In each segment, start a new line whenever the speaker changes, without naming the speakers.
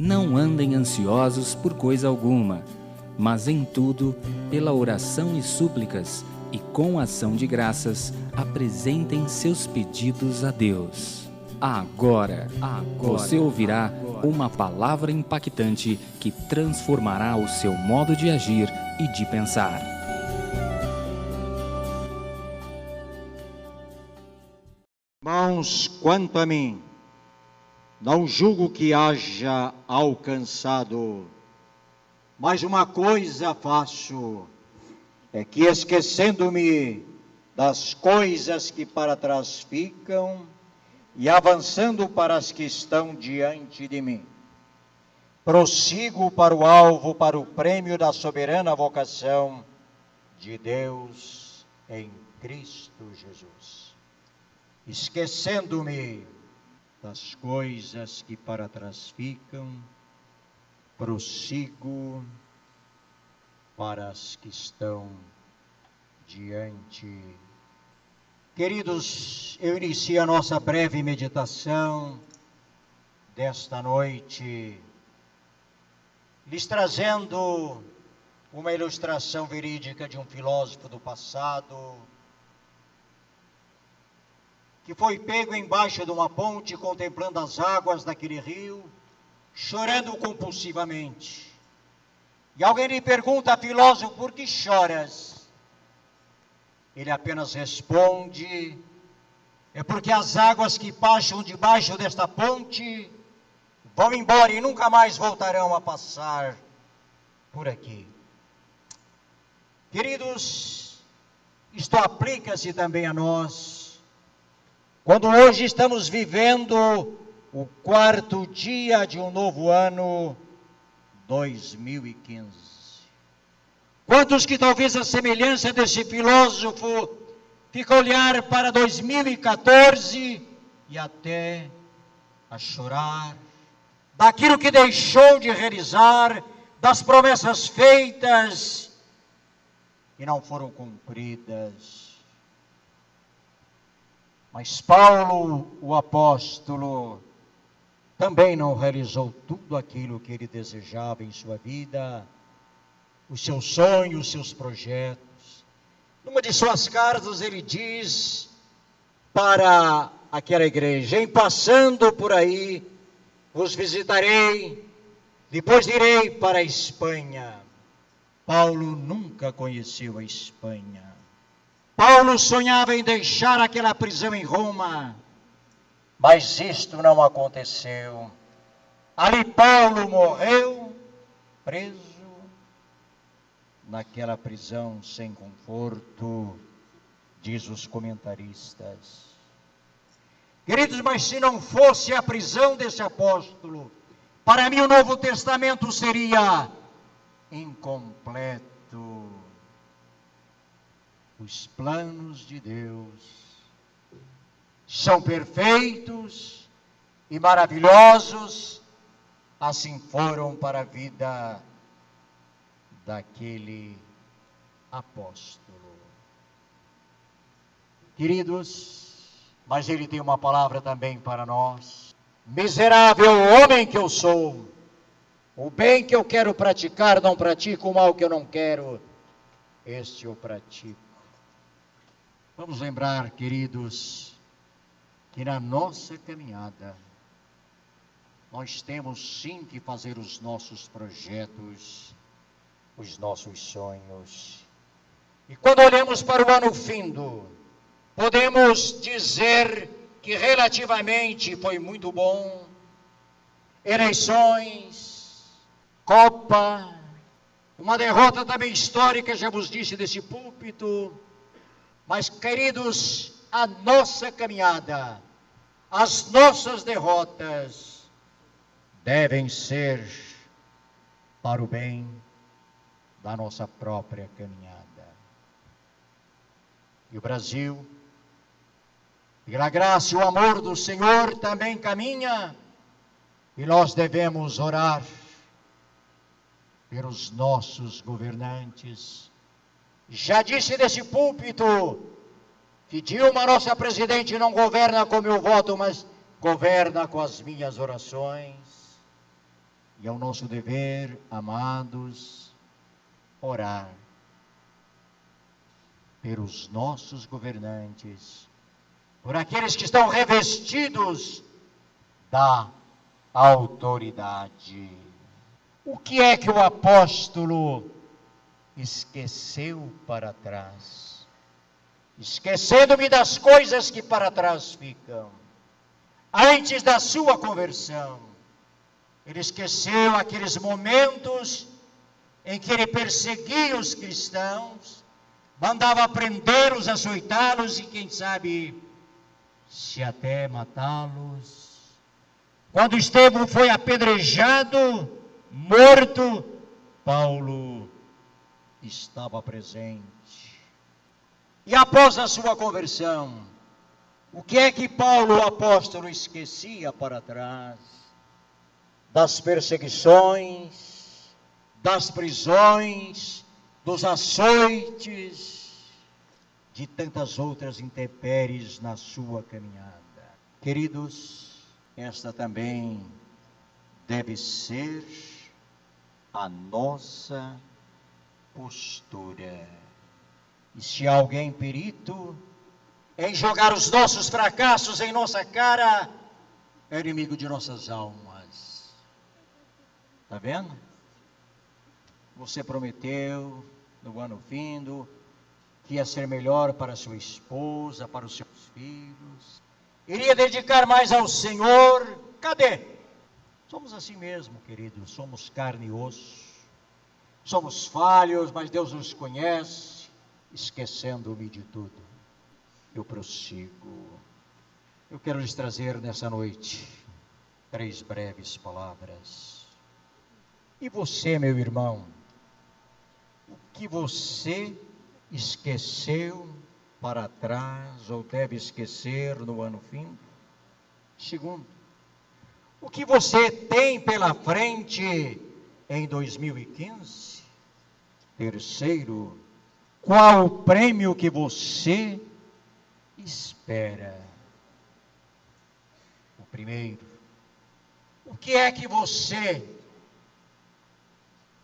Não andem ansiosos por coisa alguma, mas em tudo, pela oração e súplicas, e com ação de graças, apresentem seus pedidos a Deus. Agora, você ouvirá uma palavra impactante que transformará o seu modo de agir e de pensar.
Irmãos, quanto a mim, não julgo que haja alcançado, mas uma coisa faço, é que esquecendo-me das coisas que para trás ficam e avançando para as que estão diante de mim, prossigo para o alvo, para o prêmio da soberana vocação de Deus em Cristo Jesus. Esquecendo-me das coisas que para trás ficam, prossigo para as que estão diante. Queridos, eu inicio a nossa breve meditação desta noite, lhes trazendo uma ilustração verídica de um filósofo do passado, que foi pego embaixo de uma ponte, contemplando as águas daquele rio, chorando compulsivamente. E alguém lhe pergunta, filósofo, por que choras? Ele apenas responde, é porque as águas que passam debaixo desta ponte vão embora e nunca mais voltarão a passar por aqui. Queridos, isto aplica-se também a nós, quando hoje estamos vivendo o 4º dia de um novo ano, 2015. Quantos que talvez a semelhança desse filósofo fica a olhar para 2014 e até a chorar daquilo que deixou de realizar, das promessas feitas e não foram cumpridas. Mas Paulo, o apóstolo, também não realizou tudo aquilo que ele desejava em sua vida, os seus sonhos, os seus projetos. Numa de suas cartas ele diz para aquela igreja, em passando por aí, vos visitarei, depois irei para a Espanha. Paulo nunca conheceu a Espanha. Paulo sonhava em deixar aquela prisão em Roma, mas isto não aconteceu. Ali Paulo morreu, preso, naquela prisão sem conforto, diz os comentaristas. Queridos, mas se não fosse a prisão desse apóstolo, para mim o Novo Testamento seria incompleto. Os planos de Deus são perfeitos e maravilhosos, assim foram para a vida daquele apóstolo. Queridos, mas ele tem uma palavra também para nós. Miserável homem que eu sou, o bem que eu quero praticar não pratico, o mal que eu não quero, este eu pratico. Vamos lembrar, queridos, que na nossa caminhada, nós temos sim que fazer os nossos projetos, os nossos sonhos. E quando olhamos para o ano findo, podemos dizer que relativamente foi muito bom. Eleições, Copa, uma derrota também histórica, já vos disse desse púlpito. Mas, queridos, a nossa caminhada, as nossas derrotas devem ser para o bem da nossa própria caminhada. E o Brasil, pela graça e o amor do Senhor, também caminha, e nós devemos orar pelos nossos governantes. Já disse desse púlpito que Dilma, nossa presidente, não governa com meu voto, mas governa com as minhas orações. E é o nosso dever, amados, orar pelos nossos governantes, por aqueles que estão revestidos da autoridade. O que é que o apóstolo esqueceu para trás? Esquecendo-me das coisas que para trás ficam. Antes da sua conversão, ele esqueceu aqueles momentos em que ele perseguia os cristãos, mandava prendê-los, açoitá-los e quem sabe, se até matá-los. Quando Estevão foi apedrejado, morto, Paulo estava presente. E após a sua conversão, o que é que Paulo, o apóstolo, esquecia para trás? Das perseguições, das prisões, dos açoites, de tantas outras intempéries na sua caminhada. Queridos, esta também deve ser a nossa postura. E se há alguém perito em jogar os nossos fracassos em nossa cara, é inimigo de nossas almas. Está vendo? Você prometeu no ano vindo que ia ser melhor para sua esposa, para os seus filhos. Iria dedicar mais ao Senhor. Cadê? Somos assim mesmo, queridos. Somos carne e osso. Somos falhos, mas Deus nos conhece. Esquecendo-me de tudo, eu prossigo. Eu quero lhes trazer nessa noite 3 breves palavras. E você, meu irmão, o que você esqueceu para trás ou deve esquecer no ano fim? Segundo, o que você tem pela frente em 2015? Terceiro, qual o prêmio que você espera? O primeiro, o que é que você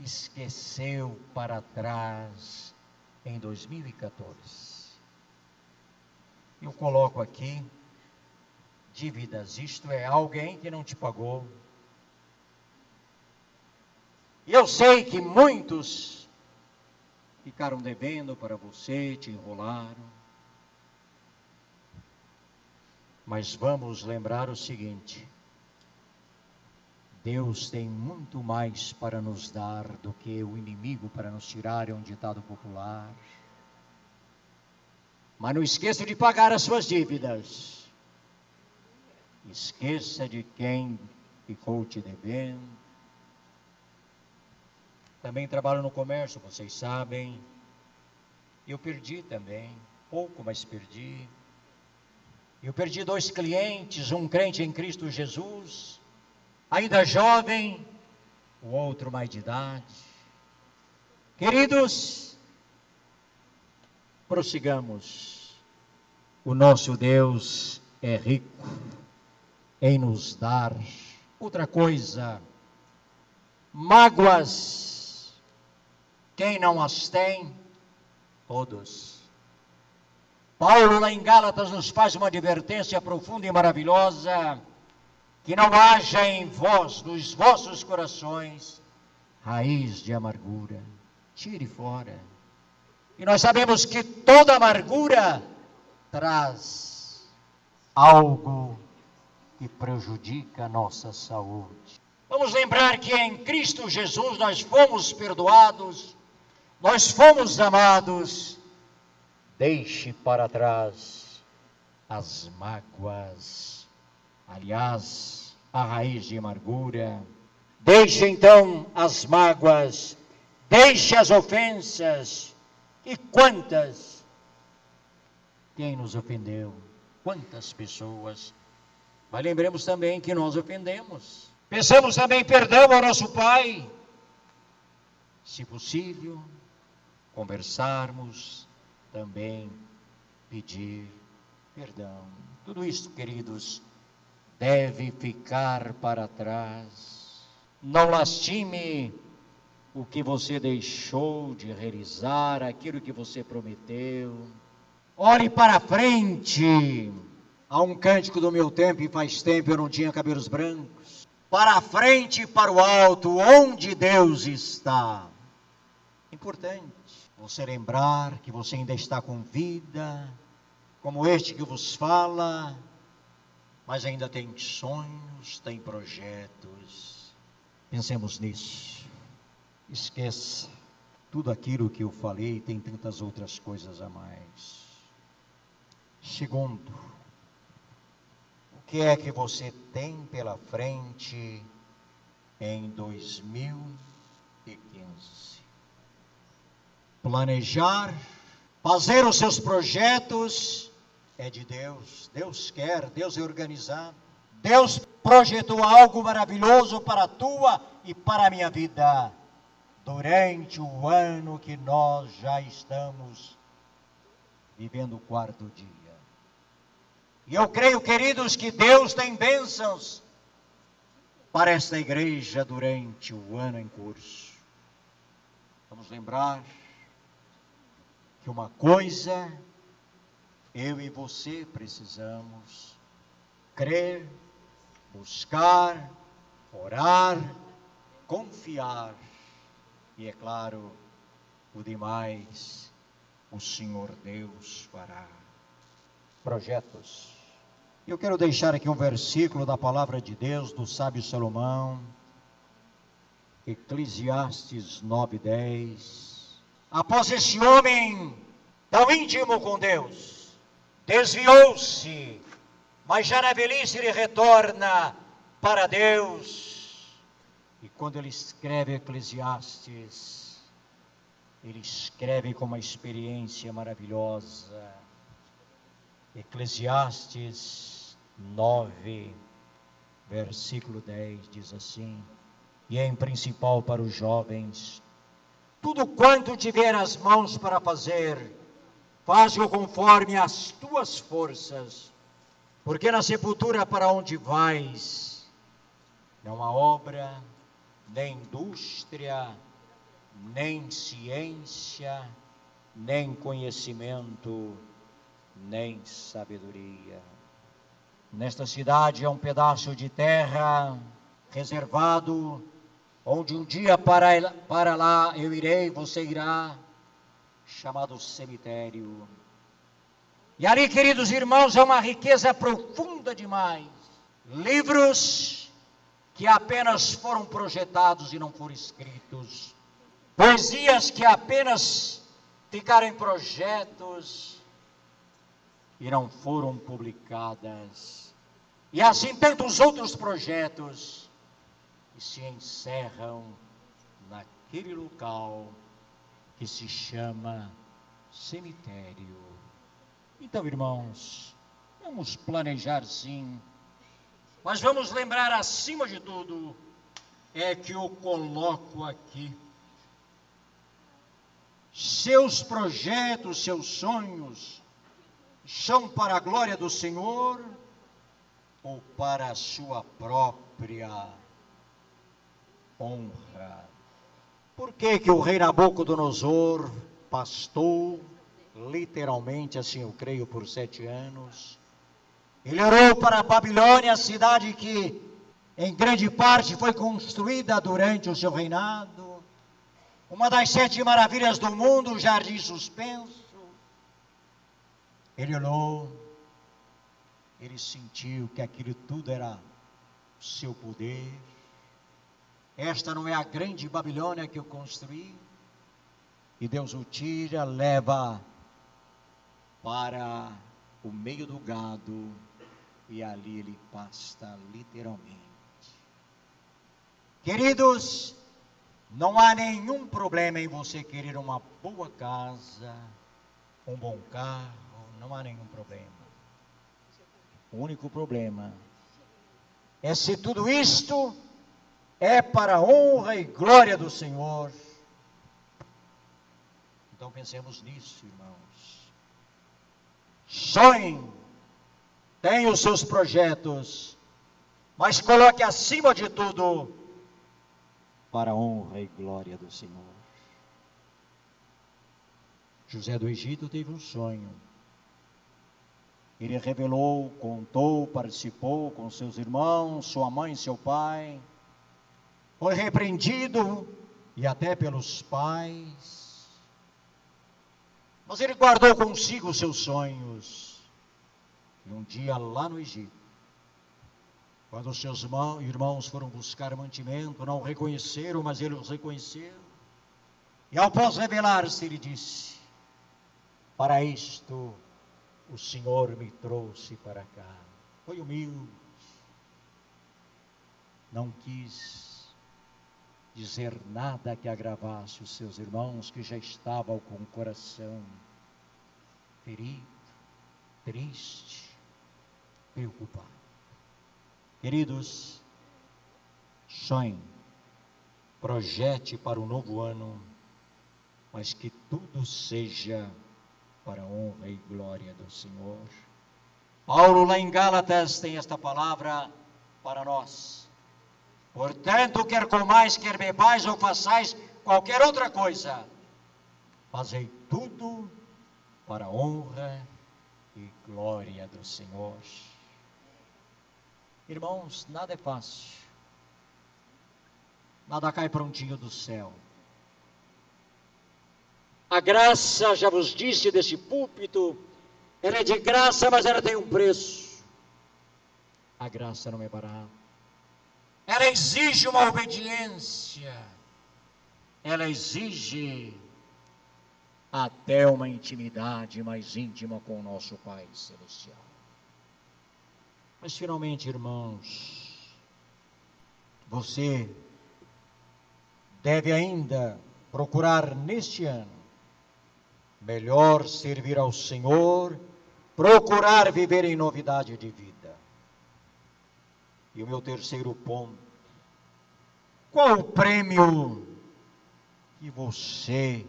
esqueceu para trás em 2014? Eu coloco aqui dívidas, isto é, alguém que não te pagou. E eu sei que muitos ficaram devendo para você, te enrolaram. Mas vamos lembrar o seguinte: Deus tem muito mais para nos dar do que o inimigo para nos tirar, é um ditado popular. Mas não esqueça de pagar as suas dívidas. Esqueça de quem ficou te devendo. Também trabalho no comércio, vocês sabem. Eu perdi também, pouco, mas perdi. Eu perdi 2 clientes, um crente em Cristo Jesus, ainda jovem, o outro mais de idade. Queridos, prossigamos. O nosso Deus é rico em nos dar. Outra coisa, mágoas, quem não as tem? Todos. Paulo, lá em Gálatas, nos faz uma advertência profunda e maravilhosa: que não haja em vós, nos vossos corações, raiz de amargura. Tire fora. E nós sabemos que toda amargura traz algo que prejudica a nossa saúde. Vamos lembrar que em Cristo Jesus nós fomos perdoados, nós fomos amados. Deixe para trás as mágoas, aliás, a raiz de amargura. Deixe então as mágoas, deixe as ofensas. E quantas? Quem nos ofendeu? Quantas pessoas? Mas lembremos também que nós ofendemos. Peçamos também perdão ao nosso Pai. Se possível, conversarmos, também pedir perdão. Tudo isso, queridos, deve ficar para trás. Não lastime o que você deixou de realizar, aquilo que você prometeu. Olhe para frente. Há um cântico do meu tempo, e faz tempo eu não tinha cabelos brancos. Para frente e para o alto, onde Deus está. Importante você lembrar que você ainda está com vida, como este que vos fala, mas ainda tem sonhos, tem projetos. Pensemos nisso. Esqueça tudo aquilo que eu falei, tem tantas outras coisas a mais. Segundo, o que é que você tem pela frente em 2015? Planejar, fazer os seus projetos é de Deus. Deus quer, Deus é organizado. Deus projetou algo maravilhoso para a tua e para a minha vida durante o ano que nós já estamos vivendo o quarto dia. E eu creio, queridos, que Deus tem bênçãos para esta igreja durante o ano em curso. Vamos lembrar que uma coisa eu e você precisamos crer, buscar, orar, confiar. E é claro, o demais o Senhor Deus fará. Projetos. Eu quero deixar aqui um versículo da palavra de Deus, do sábio Salomão, Eclesiastes 9:10. Após esse homem tão íntimo com Deus, desviou-se, mas já na velhice ele retorna para Deus. E quando ele escreve Eclesiastes, ele escreve com uma experiência maravilhosa. Eclesiastes 9, versículo 10 diz assim: e em principal para os jovens, tudo quanto tiver as mãos para fazer, faz-o conforme as tuas forças, porque na sepultura para onde vais, não há obra, nem indústria, nem ciência, nem conhecimento, nem sabedoria. Nesta cidade é um pedaço de terra reservado, onde um dia para lá eu irei, você irá, chamado cemitério. E ali, queridos irmãos, é uma riqueza profunda demais. Livros que apenas foram projetados e não foram escritos. Poesias que apenas ficaram em projetos e não foram publicadas. E assim tantos outros projetos que se encerram naquele local que se chama cemitério. Então, irmãos, vamos planejar sim, mas vamos lembrar acima de tudo, é que eu coloco aqui seus projetos, seus sonhos, são para a glória do Senhor ou para a sua própria honra? Por que o rei Nabucodonosor pastou, literalmente, assim eu creio, por 7 anos? Ele orou para a Babilônia, a cidade que em grande parte foi construída durante o seu reinado, uma das 7 maravilhas do mundo, o jardim suspenso. Ele olhou, ele sentiu que aquilo tudo era o seu poder. Esta não é a grande Babilônia que eu construí? E Deus o tira, leva para o meio do gado, e ali ele pasta literalmente. Queridos, não há nenhum problema em você querer uma boa casa, um bom carro, não há nenhum problema. O único problema é se tudo isto é para a honra e glória do Senhor. Então pensemos nisso, irmãos. Sonhe, tenha os seus projetos, mas coloque acima de tudo para a honra e glória do Senhor. José do Egito teve um sonho. Ele revelou, contou, participou com seus irmãos, sua mãe e seu pai. Foi repreendido e até pelos pais. Mas ele guardou consigo os seus sonhos. E um dia lá no Egito, quando os seus irmãos foram buscar mantimento, não o reconheceram, mas ele os reconheceu. E após revelar-se, ele disse: para isto o Senhor me trouxe para cá. Foi humilde. Não quis dizer nada que agravasse os seus irmãos, que já estavam com o coração ferido, triste, preocupado. Queridos, sonhe, projete para o novo ano, mas que tudo seja para a honra e glória do Senhor. Paulo lá em Gálatas tem esta palavra para nós: portanto, quer comais, quer bebais ou façais qualquer outra coisa, fazei tudo para a honra e glória do Senhor. Irmãos, nada é fácil, nada cai prontinho do céu. A graça, já vos disse desse púlpito, ela é de graça, mas ela tem um preço. A graça não é barata. Ela exige uma obediência. Ela exige até uma intimidade mais íntima com o nosso Pai Celestial. Mas finalmente, irmãos, você deve ainda procurar neste ano melhor servir ao Senhor, procurar viver em novidade de vida. E o meu terceiro ponto: qual o prêmio que você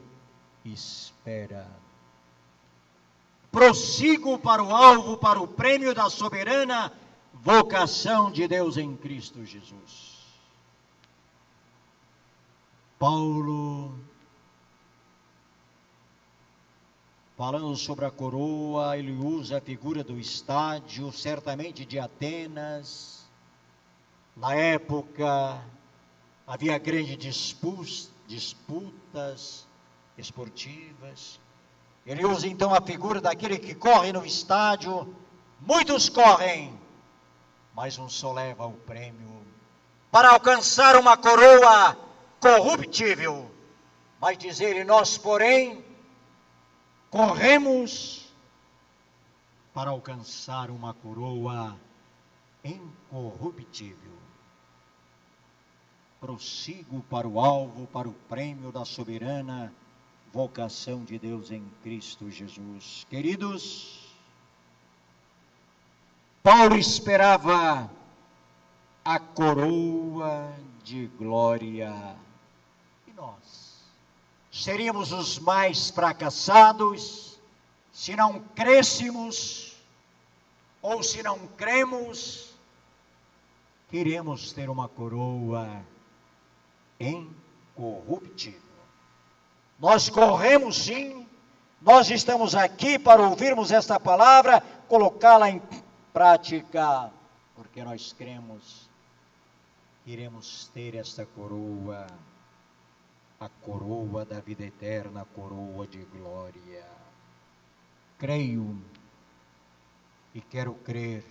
espera? Prossigo para o alvo, para o prêmio da soberana vocação de Deus em Cristo Jesus. Paulo, falando sobre a coroa, ele usa a figura do estádio, certamente de Atenas. Na época, havia grandes disputas esportivas. Ele usa então a figura daquele que corre no estádio. Muitos correm, mas um só leva o prêmio. Para alcançar uma coroa corruptível. Mas diz ele: nós, porém, corremos para alcançar uma coroa incorruptível. Prossigo para o alvo, para o prêmio da soberana vocação de Deus em Cristo Jesus. Queridos, Paulo esperava a coroa de glória. E nós? Seríamos os mais fracassados se não crêssemos, ou se não cremos que iremos ter uma coroa incorruptível. Nós corremos sim, nós estamos aqui para ouvirmos esta palavra, colocá-la em prática, porque nós cremos que iremos ter esta coroa, a coroa da vida eterna, a coroa de glória. Creio e quero crer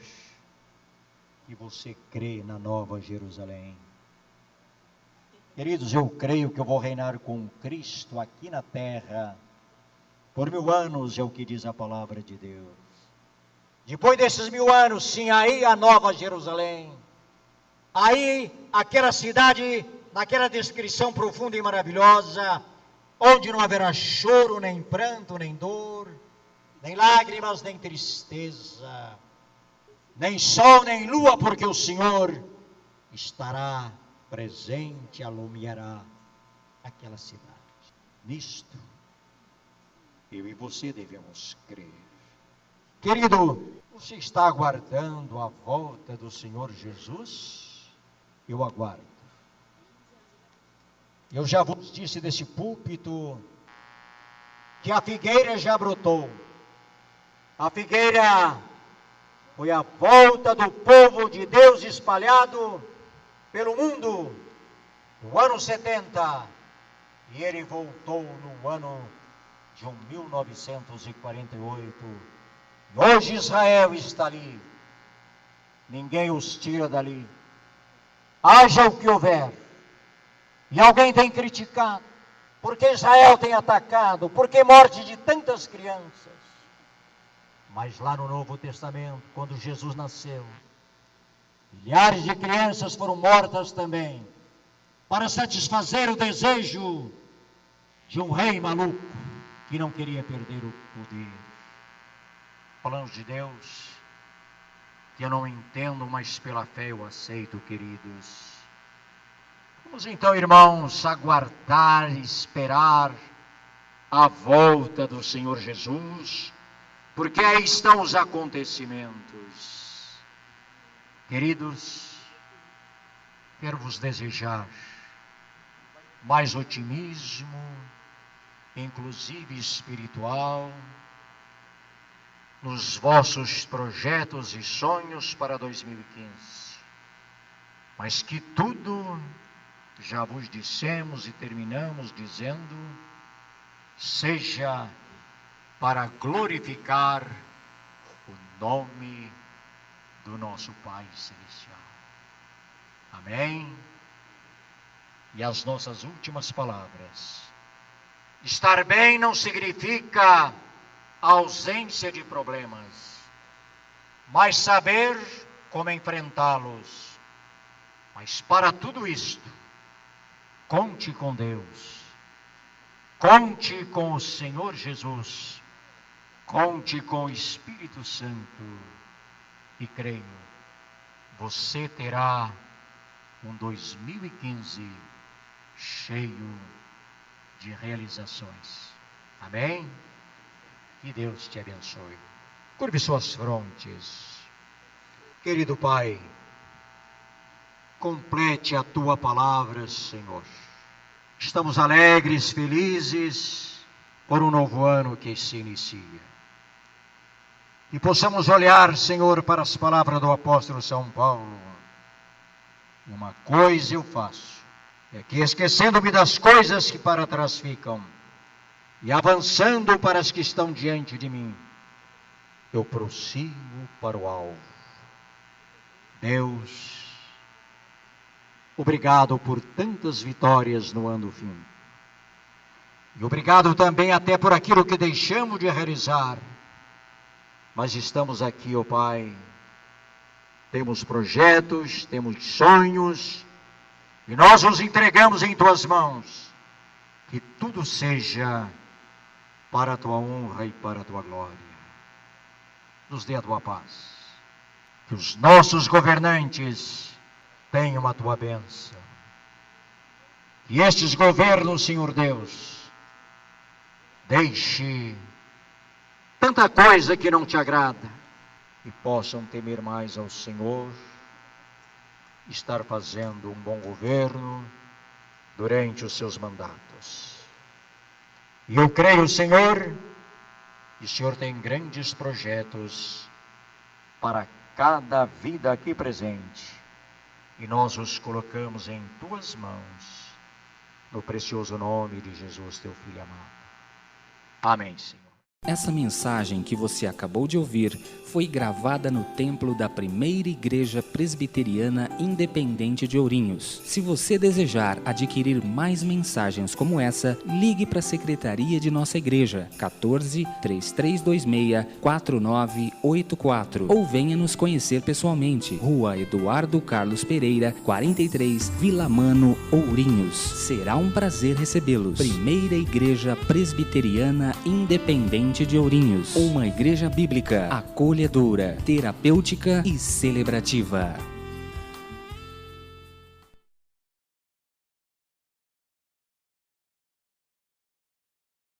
que você crê na Nova Jerusalém. Queridos, eu creio que eu vou reinar com Cristo aqui na terra por 1000 anos, é o que diz a palavra de Deus. Depois desses 1000 anos, sim, aí a Nova Jerusalém, aí aquela cidade, naquela descrição profunda e maravilhosa, onde não haverá choro, nem pranto, nem dor, nem lágrimas, nem tristeza, nem sol, nem lua, porque o Senhor estará presente, alumiará aquela cidade. Nisto, eu e você devemos crer. Querido, você está aguardando a volta do Senhor Jesus? Eu aguardo. Eu já vos disse desse púlpito que a figueira já brotou. A figueira foi a volta do povo de Deus espalhado pelo mundo no ano 70. E ele voltou no ano de 1948. Hoje Israel está ali. Ninguém os tira dali. Haja o que houver. E alguém tem criticado. Porque Israel tem atacado. Porque morte de tantas crianças. Mas lá no Novo Testamento, quando Jesus nasceu, milhares de crianças foram mortas também. Para satisfazer o desejo de um rei maluco que não queria perder o poder. Planos de Deus que eu não entendo, mas pela fé eu aceito, queridos. Vamos então, irmãos, aguardar e esperar a volta do Senhor Jesus, porque aí estão os acontecimentos. Queridos, quero vos desejar mais otimismo, inclusive espiritual, nos vossos projetos e sonhos para 2015. Mas que tudo, já vos dissemos e terminamos dizendo, seja para glorificar o nome do nosso Pai Celestial. Amém? E as nossas últimas palavras. Estar bem não significa a ausência de problemas, mas saber como enfrentá-los. Mas para tudo isto, conte com Deus, conte com o Senhor Jesus, conte com o Espírito Santo e creio, você terá um 2015 cheio de realizações. Amém? Que Deus te abençoe. Curve suas frontes. Querido Pai, complete a Tua palavra, Senhor. Estamos alegres, felizes por um novo ano que se inicia. E possamos olhar, Senhor, para as palavras do apóstolo São Paulo. Uma coisa eu faço, é que esquecendo-me das coisas que para trás ficam, e avançando para as que estão diante de mim, eu prossigo para o alvo. Deus, obrigado por tantas vitórias no ano fim. E obrigado também até por aquilo que deixamos de realizar. Mas estamos aqui, ó Pai, temos projetos, temos sonhos, e nós nos entregamos em Tuas mãos. Que tudo seja para a Tua honra e para a Tua glória. Nos dê a Tua paz. Que os nossos governantes tenham a Tua bênção. Que estes governos, Senhor Deus, deixe tanta coisa que não Te agrada e possam temer mais ao Senhor, estar fazendo um bom governo durante os seus mandatos. E eu creio, Senhor, que o Senhor tem grandes projetos para cada vida aqui presente. E nós os colocamos em Tuas mãos, no precioso nome de Jesus, Teu Filho amado. Amém, Senhor.
Essa mensagem que você acabou de ouvir foi gravada no templo da Primeira Igreja Presbiteriana Independente de Ourinhos. Se você desejar adquirir mais mensagens como essa, ligue para a secretaria de nossa igreja, 14 3326 4984, ou venha nos conhecer pessoalmente, Rua Eduardo Carlos Pereira, 43, Vila Mano, Ourinhos. Será um prazer recebê-los. Primeira Igreja Presbiteriana Independente de Ourinhos, uma igreja bíblica, acolhedora, terapêutica e celebrativa.